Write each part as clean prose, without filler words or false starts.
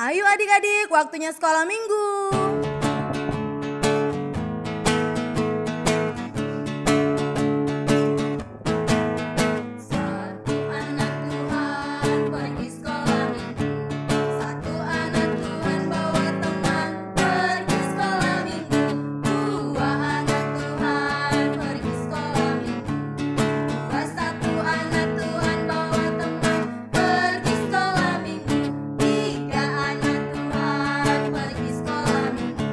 Ayo adik-adik, waktunya sekolah minggu. Satu anak Tuhan pergi sekolah minggu. Satu anak Tuhan bawa teman pergi sekolah minggu. Dua anak Tuhan pergi sekolah minggu. Satu anak Tuhan bawa teman pergi sekolah minggu. Tiga anak Tuhan pergi sekolah minggu.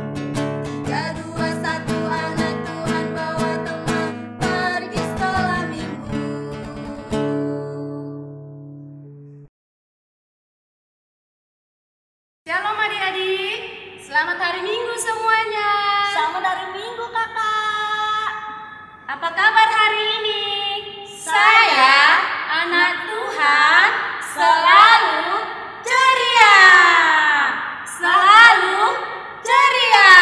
Tiga, dua, satu anak Tuhan bawa teman pergi sekolah minggu. Shalom adik-adik, selamat hari Minggu semuanya. Selamat hari Minggu, Kakak. Apa kabar hari ini? Saya, anak Tuhan, selalu ceria. Selalu ceria.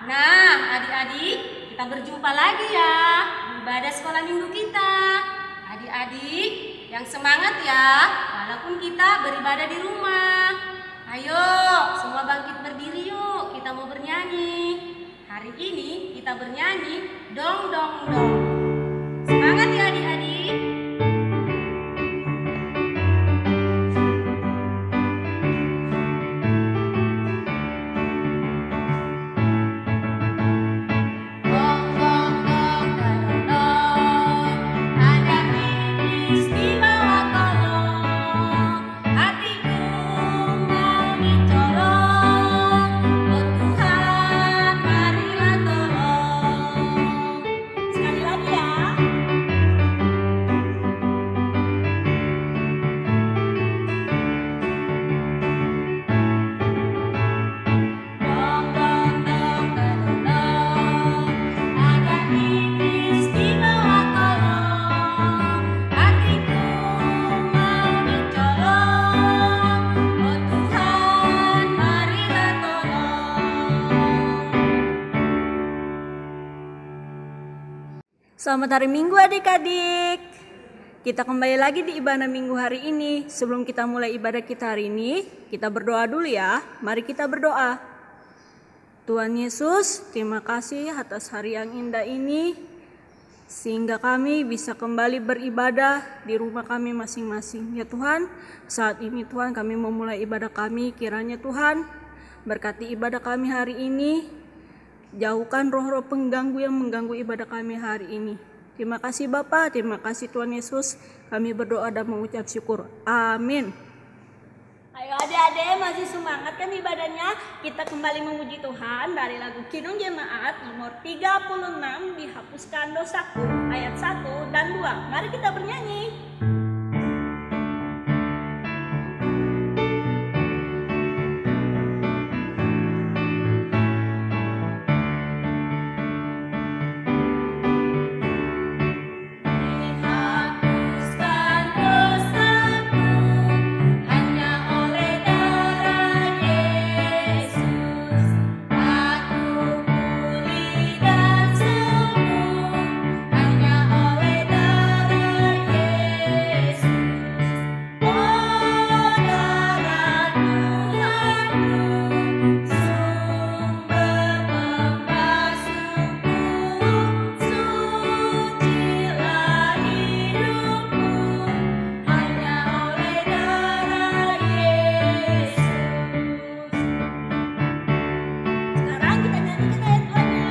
Nah, adik-adik, kita berjumpa lagi ya di ibadah sekolah minggu kita. Adik-adik, yang semangat ya, walaupun kita beribadah di rumah. Ayo, semua bangkit berdiri yuk, kita mau bernyanyi. Hari ini kita bernyanyi dong dong dong. Semangat ya adik-adik. Dong dong dong dong dong. Ada iblis di bawah kolong. Hatiku mau dicolong. Oh Tuhan, marilah tolong. Sekali lagi ya. Dong dong dong dong dong. Ada iblis di bawah kolong. Hatiku mau dicolong. Oh Tuhan, marilah tolong. Selamat hari Minggu adik-adik. Kita kembali lagi di ibadah Minggu hari ini. Sebelum kita mulai ibadah kita hari ini, kita berdoa dulu ya. Mari kita berdoa. Tuhan Yesus, terima kasih atas hari yang indah ini, sehingga kami bisa kembali beribadah di rumah kami masing-masing. Ya Tuhan, saat ini Tuhan kami memulai ibadah kami. Kiranya Tuhan berkati ibadah kami hari ini. Jauhkan roh-roh pengganggu yang mengganggu ibadah kami hari ini. Terima kasih Bapa, terima kasih Tuhan Yesus. Kami berdoa dan mengucap syukur. Amin. Ayo adik-adik, masih semangat kan ibadahnya? Kita kembali memuji Tuhan dari lagu Kidung Jemaat nomor 36, Dihapuskan Dosaku, ayat 1 dan 2. Mari kita bernyanyi. Dihapuskan dosaku hanya oleh darah Yesus. Aku pulih dan sembuh hanya oleh darah Yesus. Oh darah Tuhanku, sumber pembasuhku, sucilah hidupku hanya oleh darah Yesus. Sekarang kita nyanyikan ayat 2-nya.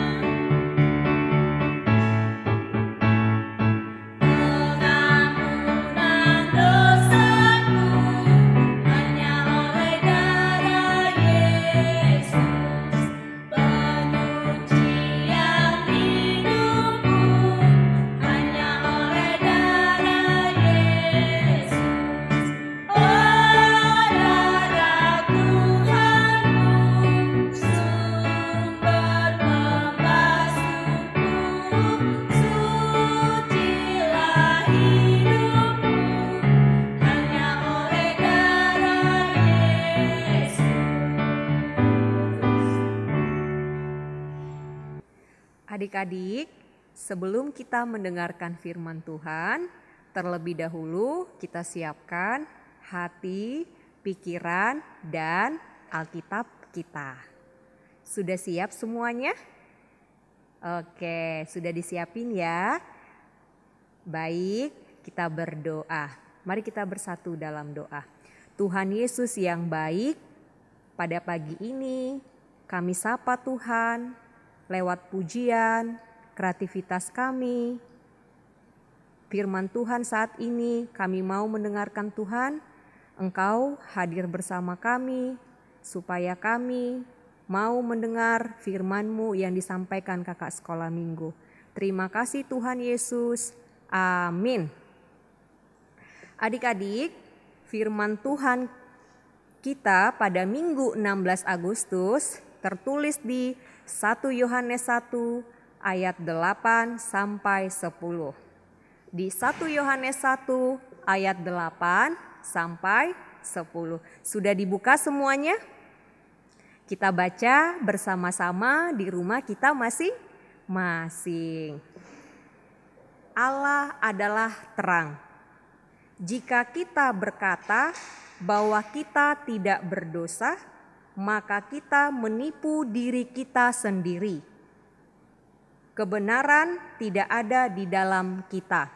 Pengampunan dosaku hanya oleh darah Yesus. Penyucian hidupku hanya oleh darah Yesus. Oh darah Tuhanku, sumber pembasuhku, sucilah hidupku hanya oleh darah Yesus. Adik-adik, sebelum kita mendengarkan firman Tuhan, terlebih dahulu kita siapkan hati, pikiran, dan Alkitab kita. Sudah siap semuanya? Oke, sudah disiapin ya? Baik, kita berdoa. Mari kita bersatu dalam doa. Tuhan Yesus yang baik, pada pagi ini kami sapa Tuhan lewat pujian, kreativitas kami. Firman Tuhan saat ini kami mau mendengarkan Tuhan, Engkau hadir bersama kami supaya kami mau mendengar firman-Mu yang disampaikan kakak sekolah minggu. Terima kasih Tuhan Yesus. Amin. Adik-adik, firman Tuhan kita pada Minggu 16 Agustus tertulis di 1 Yohanes 1 ayat 8 sampai 10. Di 1 Yohanes 1 ayat 8 sampai 10. Sudah dibuka semuanya? Kita baca bersama-sama di rumah kita masing-masing. Allah adalah terang. Jika kita berkata bahwa kita tidak berdosa, maka kita menipu diri kita sendiri. Kebenaran tidak ada di dalam kita.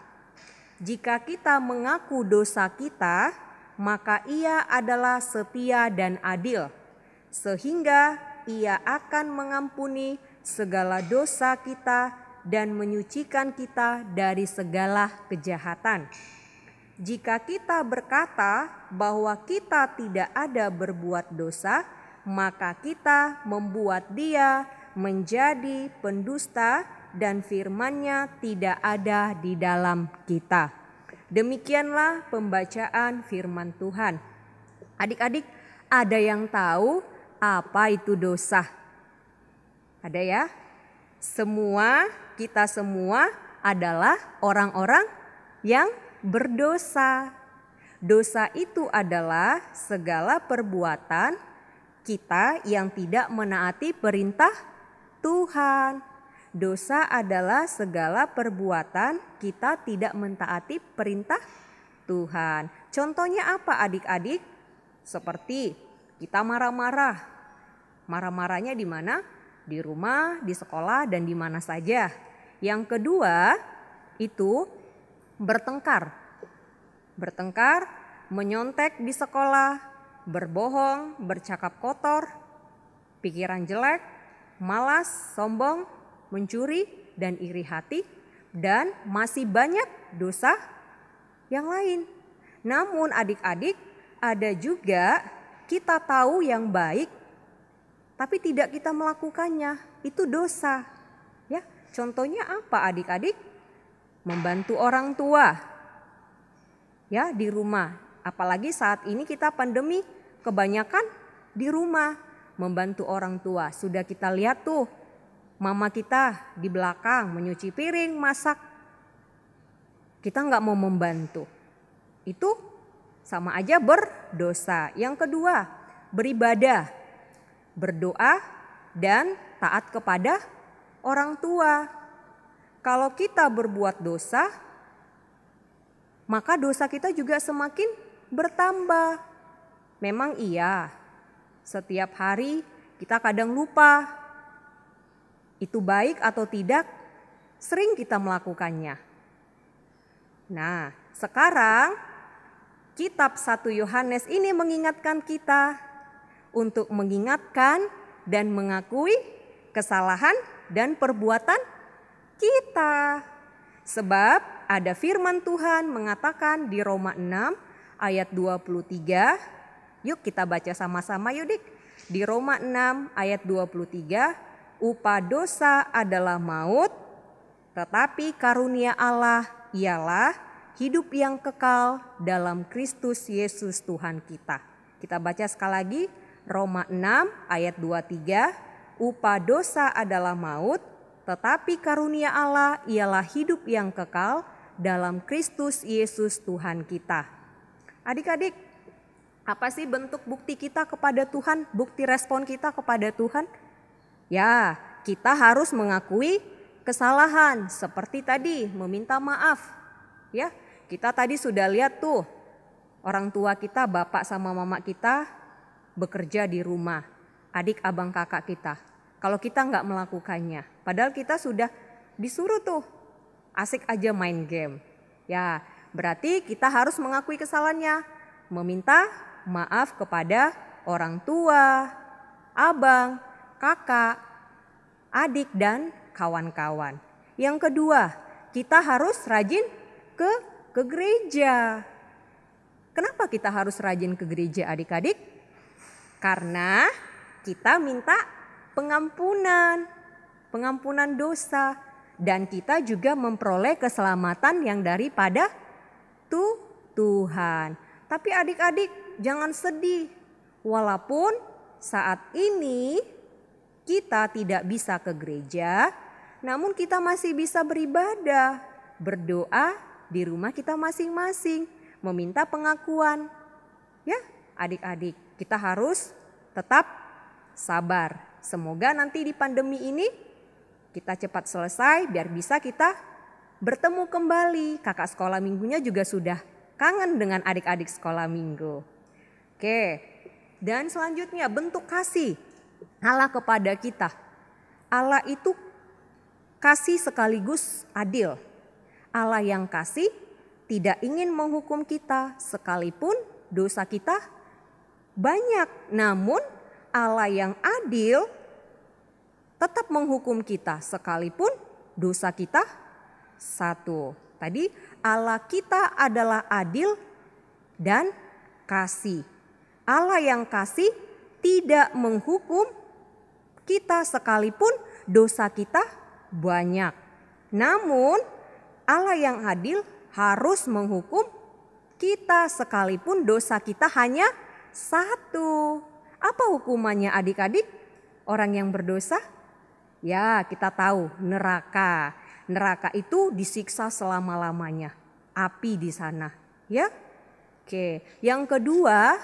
Jika kita mengaku dosa kita, maka Ia adalah setia dan adil, sehingga Ia akan mengampuni segala dosa kita dan menyucikan kita dari segala kejahatan. Jika kita berkata bahwa kita tidak ada berbuat dosa, maka kita membuat Dia menjadi pendusta dan firman-Nya tidak ada di dalam kita. Demikianlah pembacaan firman Tuhan. Adik-adik, ada yang tahu apa itu dosa? Ada ya? Kita semua adalah orang-orang yang berdosa. Dosa itu adalah segala perbuatan kita yang tidak menaati perintah Tuhan. Dosa adalah segala perbuatan kita tidak mentaati perintah Tuhan. Contohnya apa adik-adik? Seperti kita marah-marah. Marah-marahnya di mana? Di rumah, di sekolah, dan di mana saja. Yang kedua itu bertengkar. Bertengkar, menyontek di sekolah, berbohong, bercakap kotor, pikiran jelek, malas, sombong, mencuri, dan iri hati, dan masih banyak dosa yang lain. Namun adik-adik, ada juga kita tahu yang baik, tapi tidak kita melakukannya, itu dosa. Ya, contohnya apa adik-adik? Membantu orang tua. Ya, di rumah. Apalagi saat ini kita pandemi, kebanyakan di rumah membantu orang tua. Sudah kita lihat tuh, mama kita di belakang menyuci piring, masak. Kita nggak mau membantu. Itu sama aja berdosa. Yang kedua, beribadah, berdoa, dan taat kepada orang tua. Kalau kita berbuat dosa, maka dosa kita juga semakin bertambah. Memang iya, setiap hari kita kadang lupa. Itu baik atau tidak, sering kita melakukannya. Nah, sekarang kitab 1 Yohanes ini mengingatkan kita untuk mengingatkan dan mengakui kesalahan dan perbuatan kita. Sebab ada firman Tuhan mengatakan di Roma 6 ayat 23. Yuk kita baca sama-sama yuk Dik. Di Roma 6 ayat 23, upah dosa adalah maut, tetapi karunia Allah ialah hidup yang kekal dalam Kristus Yesus Tuhan kita. Kita baca sekali lagi Roma 6 ayat 23, upah dosa adalah maut, tetapi karunia Allah ialah hidup yang kekal dalam Kristus Yesus Tuhan kita. Adik-adik, apa sih bentuk bukti kita kepada Tuhan, bukti respon kita kepada Tuhan? Ya, kita harus mengakui kesalahan seperti tadi meminta maaf. Ya, kita tadi sudah lihat tuh Orang tua kita, bapak sama mama kita bekerja di rumah, adik, abang, kakak kita. Kalau kita nggak melakukannya, padahal kita sudah disuruh tuh asik aja main game. Ya, berarti kita harus mengakui kesalahannya, meminta maaf kepada orang tua, abang, kakak, adik, dan kawan-kawan. Yang kedua, kita harus rajin ke gereja. Kenapa kita harus rajin ke gereja adik-adik? Karena kita minta pengampunan dosa. Dan kita juga memperoleh keselamatan yang daripada Tuhan. Tapi adik-adik jangan sedih. Walaupun saat ini kita tidak bisa ke gereja, namun kita masih bisa beribadah, berdoa di rumah kita masing-masing, meminta pengakuan. Ya, adik-adik, kita harus tetap sabar. Semoga nanti di pandemi ini kita cepat selesai biar bisa kita bertemu kembali. Kakak sekolah minggunya juga sudah kangen dengan adik-adik sekolah minggu. Oke, dan selanjutnya bentuk kasih Allah kepada kita. Allah itu kasih sekaligus adil. Allah yang kasih tidak ingin menghukum kita sekalipun dosa kita banyak. Namun Allah yang adil tetap menghukum kita sekalipun dosa kita satu. Tadi Allah kita adalah adil dan kasih. Allah yang kasih tidak menghukum kita sekalipun dosa kita banyak. Namun Allah yang adil harus menghukum kita sekalipun dosa kita hanya satu. Apa hukumannya adik-adik? Orang yang berdosa? Ya, kita tahu neraka. Neraka itu disiksa selama-lamanya. Api di sana, ya. Oke, yang kedua,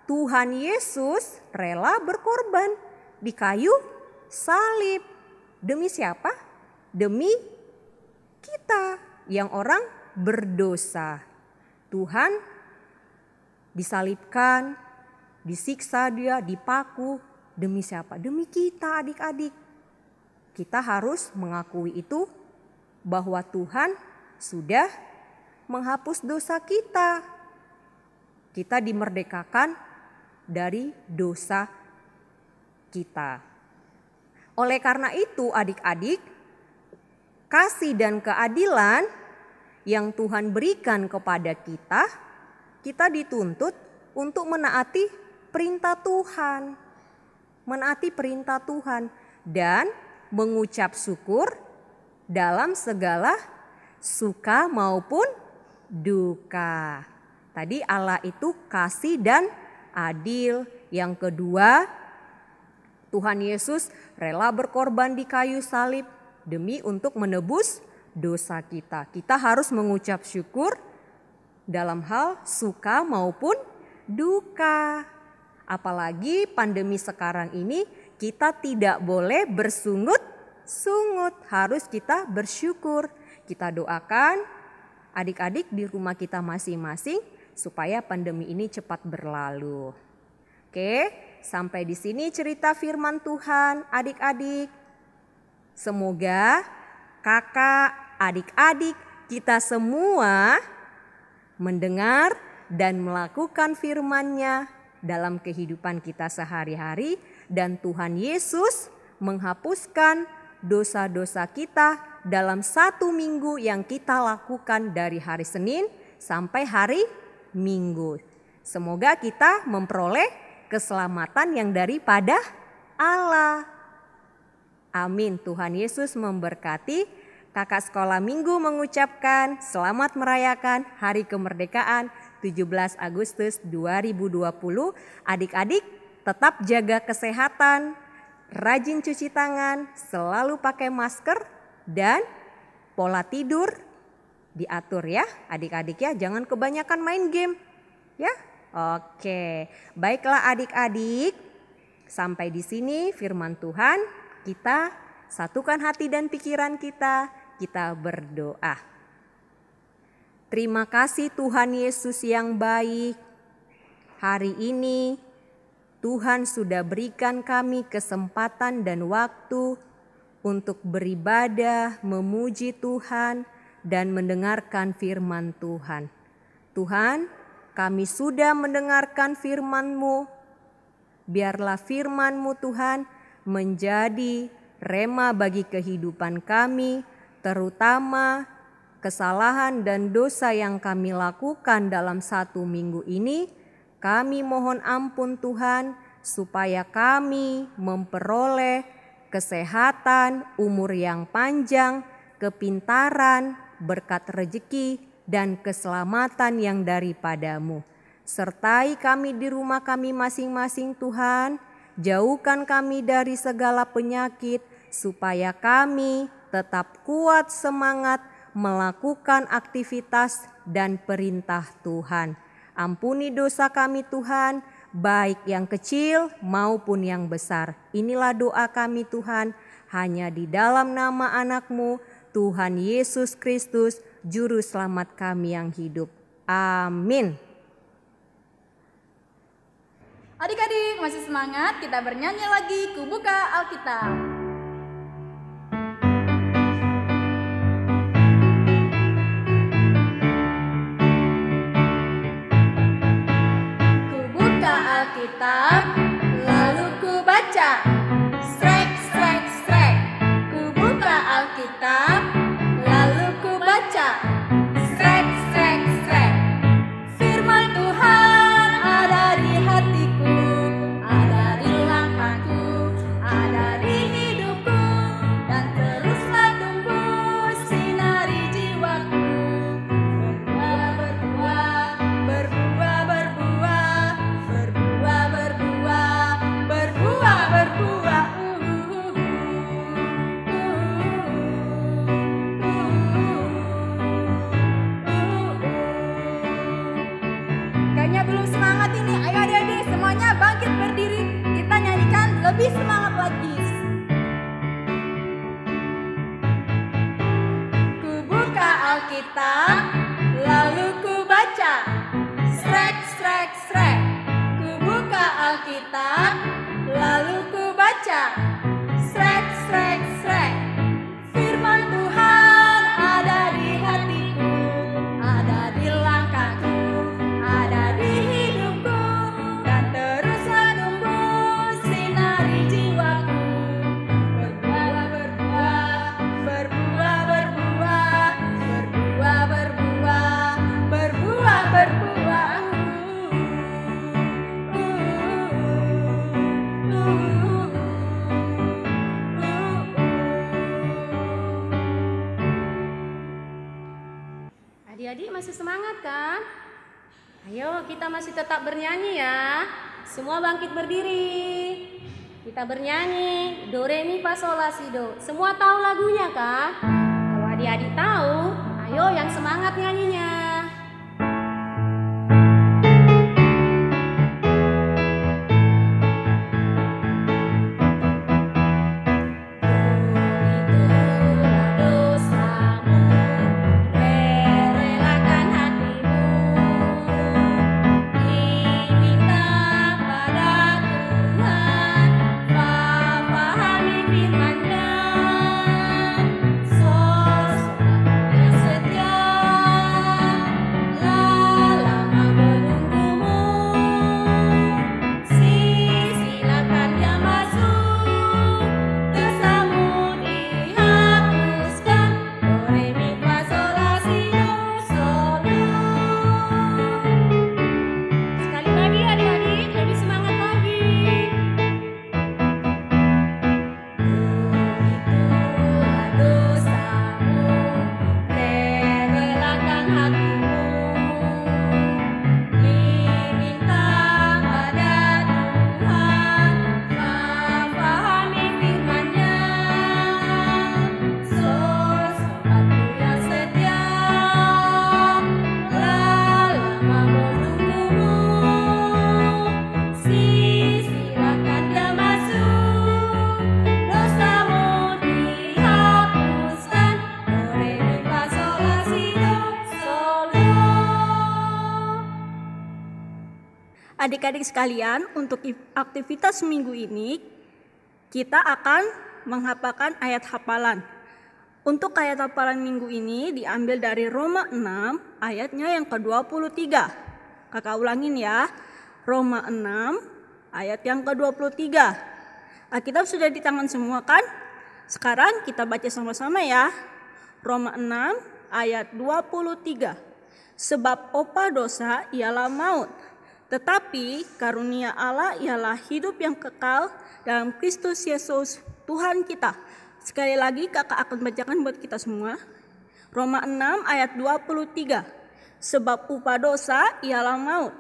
Tuhan Yesus rela berkorban di kayu salib. Demi siapa? Demi kita yang orang berdosa. Tuhan disalibkan, disiksa dia, dipaku. Demi siapa? Demi kita adik-adik. Kita harus mengakui itu bahwa Tuhan sudah menghapus dosa kita. Kita dimerdekakan dari dosa kita. Oleh karena itu adik-adik, kasih dan keadilan yang Tuhan berikan kepada kita, kita dituntut untuk menaati perintah Tuhan. Menaati perintah Tuhan dan mengucap syukur dalam segala suka maupun duka. Tadi Allah itu kasih dan adil. Yang kedua, Tuhan Yesus rela berkorban di kayu salib demi untuk menebus dosa kita. Kita harus mengucap syukur dalam hal suka maupun duka. Apalagi pandemi sekarang ini, kita tidak boleh bersungut-sungut, harus kita bersyukur. Kita doakan adik-adik di rumah kita masing-masing supaya pandemi ini cepat berlalu. Oke, sampai di sini cerita firman Tuhan adik-adik. Semoga kakak, adik-adik kita semua mendengar dan melakukan firman-Nya dalam kehidupan kita sehari-hari. Dan Tuhan Yesus menghapuskan dosa-dosa kita dalam 1 minggu yang kita lakukan dari hari Senin sampai hari Minggu. Semoga kita memperoleh keselamatan yang daripada Allah. Amin. Tuhan Yesus memberkati. Kakak sekolah minggu mengucapkan selamat merayakan Hari Kemerdekaan 17 Agustus 2020. Adik-adik tetap jaga kesehatan, rajin cuci tangan, selalu pakai masker, dan pola tidur diatur ya adik-adik ya. Jangan kebanyakan main game ya. Oke, baiklah adik-adik. Sampai di sini firman Tuhan. Kita satukan hati dan pikiran kita. Kita berdoa. Terima kasih Tuhan Yesus yang baik. Hari ini Tuhan sudah berikan kami kesempatan dan waktu untuk beribadah, memuji Tuhan, dan mendengarkan firman Tuhan. Tuhan, kami sudah mendengarkan firman-Mu. Biarlah firman-Mu Tuhan menjadi rema bagi kehidupan kami, terutama kesalahan dan dosa yang kami lakukan dalam 1 minggu ini. Kami mohon ampun Tuhan, supaya kami memperoleh kesehatan, umur yang panjang, kepintaran, berkat rezeki, dan keselamatan yang daripada-Mu. Sertai kami di rumah kami masing-masing Tuhan, jauhkan kami dari segala penyakit, supaya kami tetap kuat semangat melakukan aktivitas dan perintah Tuhan. Ampuni dosa kami Tuhan, baik yang kecil maupun yang besar. Inilah doa kami Tuhan, hanya di dalam nama anak-Mu, Tuhan Yesus Kristus, Juru Selamat kami yang hidup. Amin. Adik-adik masih semangat, kita bernyanyi lagi Ku Buka Alkitab. Ku buka Alkitab, lalu ku baca. Strek, strek, strek. Ku buka Alkitab, lalu ku baca. Strek, strek, strek. Firman Tuhan ada di hatiku, ada di langkahku, ada di hidupku, dan teruslah tumbuh sinari jiwaku. Berbuah, berbuah, berbuah, berbuah, berbuah, berbuah, berbuah, berbuah. Kayaknya belum semangat ini. Ayo adik-adik semuanya bangkit berdiri. Kita nyanyikan lebih semangat lagi. Ku buka Alkitab, lalu ku baca. Strek, strek, strek. Ku buka Alkitab, lalu ku baca. Strek, strek, strek. Firman Tuhan ada di hatiku, ada di langkahku, ada di hidupku, dan teruslah tumbuh sinari jiwaku. Berbuah, berbuah, berbuah, berbuah, berbuah, berbuah, berbuah, berbuah. Adik-adik masih semangat kan? Ayo kita masih tetap bernyanyi ya. Semua bangkit berdiri. Kita bernyanyi Do, Re, Mi, Fa, Sol, La, Si, Do. Semua tahu lagunya kan? Kalau adik-adik tahu, ayo yang semangat nyanyinya. Setia Adik-adik sekalian, untuk aktivitas minggu ini kita akan menghafalkan ayat hafalan. Untuk ayat hafalan minggu ini diambil dari Roma 6 ayatnya yang ke-23. Kakak ulangin ya. Roma 6 ayat yang ke-23. Alkitab sudah di tangan semua kan? Sekarang kita baca sama-sama ya. Roma 6 ayat 23. Sebab upah dosa ialah maut, tetapi karunia Allah ialah hidup yang kekal dalam Kristus Yesus Tuhan kita. Sekali lagi kakak akan bacakan buat kita semua. Roma 6 ayat 23. Sebab upah dosa ialah maut,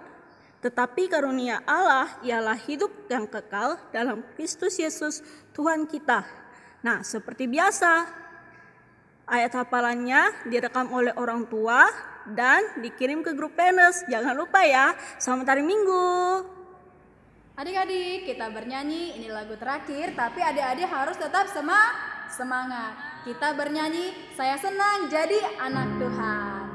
tetapi karunia Allah ialah hidup yang kekal dalam Kristus Yesus Tuhan kita. Nah, seperti biasa, ayat hafalannya direkam oleh orang tua dan dikirim ke grup Penes. Jangan lupa ya. Selamat hari Minggu. Adik-adik, kita bernyanyi, ini lagu terakhir, tapi adik-adik harus tetap semangat. Kita bernyanyi, saya senang jadi anak Tuhan.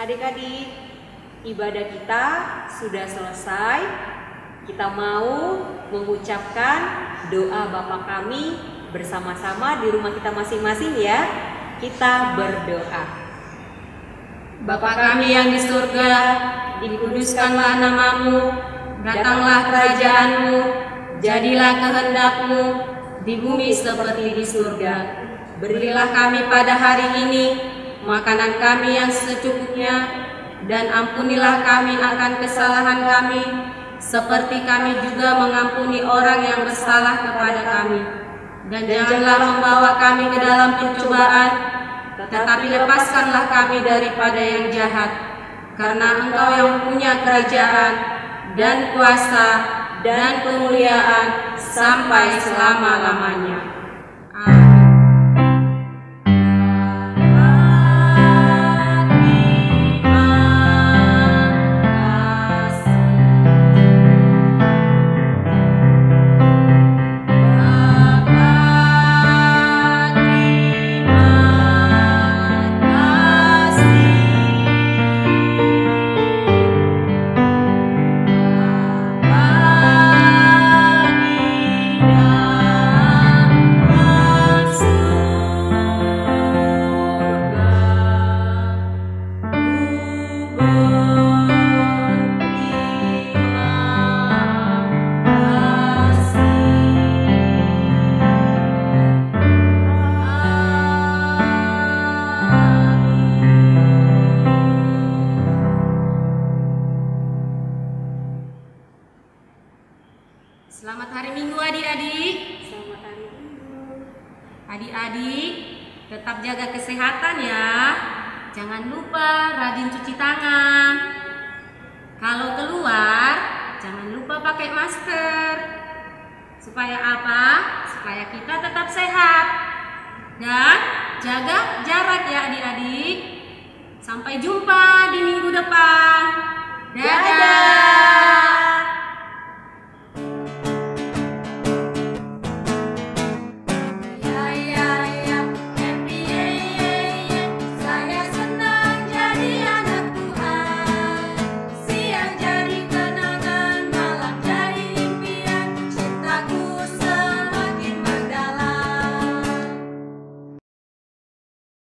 Adik-adik, ibadah kita sudah selesai. Kita mau mengucapkan doa Bapa kami bersama-sama di rumah kita masing-masing ya. Kita berdoa. Bapa kami yang di surga, dikuduskanlah namamu, datanglah kerajaan-Mu, jadilah kehendak-Mu di bumi seperti di surga. Berilah kami pada hari ini makanan kami yang secukupnya, dan ampunilah kami akan kesalahan kami, seperti kami juga mengampuni orang yang bersalah kepada kami. Dan janganlah membawa kami ke dalam pencobaan, tetapi lepaskanlah kami daripada yang jahat. Karena Engkau yang punya kerajaan, dan kuasa, dan kemuliaan, sampai selama-lamanya. Amin. Bapa Selamat hari Minggu adik-adik. Selamat hari Minggu. Adik-adik, tetap jaga kesehatan ya. Jangan lupa rajin cuci tangan. Kalau keluar, jangan lupa pakai masker. Supaya apa? Supaya kita tetap sehat. Dan jaga jarak ya adik-adik. Sampai jumpa di minggu depan. Dadah.